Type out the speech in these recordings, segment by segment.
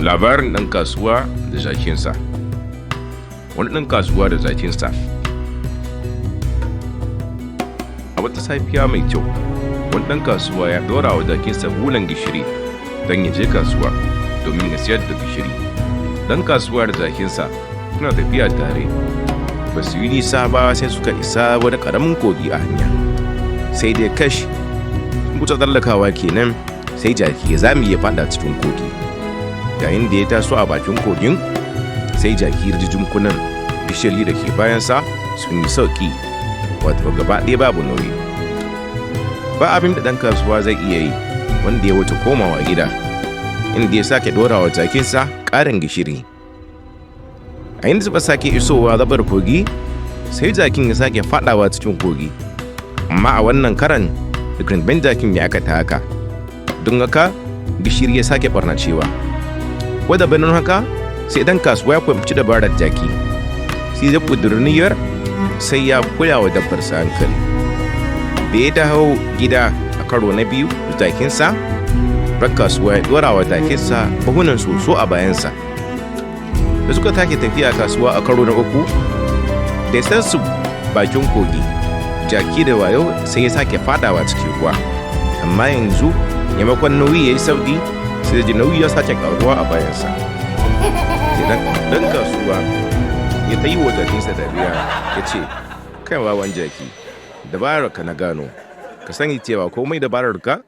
Labarin ɗan kasuwa da jakinsa. Wani ɗan kasuwa da jakinsa. A wata safiya mai kyau, wani ɗan kasuwa ya ɗora wa jakinsa bulan gishiri don ya je kasuwa domin ya siyar da gishiri. Ɗan kasuwa da jakinsa suna tafiya tare. Ba su yi nisa ba sai suka isa wani ƙaramin kogi a hanya. Sai dai kash, kusa tsallakawa kenan sai jaki ya zame ya faɗa cikin kogi. Yayin da ya taso a bakin kogin, sai jaki ya ji jinkunan gishiri da ke bayansa sun yi sauƙi, wato gaba ɗaya babu nauyi. Ba abin da ɗan kasuwa zai iya yi wanda ya wuce komawa gida, inda ya sake ɗora wa jakinsa ƙarin gishiri. A inda suka sake isowa gabar kogi, sai jakin ya sake faɗawa cikin kogi. Amma a wannan karan, rindin jakin ya aka haka, don haka gishiri ya sake ɓarnacewa. Wadda bayan haka, sai ɗan kasuwa ya fahimci dabarar jaki, sai ya ƙudiri niyyar sai ya koya wa dabbarsa hankali. Da ya dawo gida a karo na biyu da jakinsa, ɗan kasuwa ya ɗora wa jakinsa buhunan soso a bayansa. Da suka take tafiya kasuwa a karo na uku, da ya su bakin kogi, jaki da wayo sai ya sake fadawa cikin ruwa. Amma yanzu, maimakon nauyi ya yi sauƙi, sai ji nauyi ya sake ƙaruwa a bayansa. Dan kasuwa ya ta yi wa jakinsa dariya ya ce, kai wawan jaki, dabararka na gano, ka sani cewa komai dabararka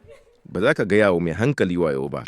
ba za ka gaya wa mai hankali wayo ba.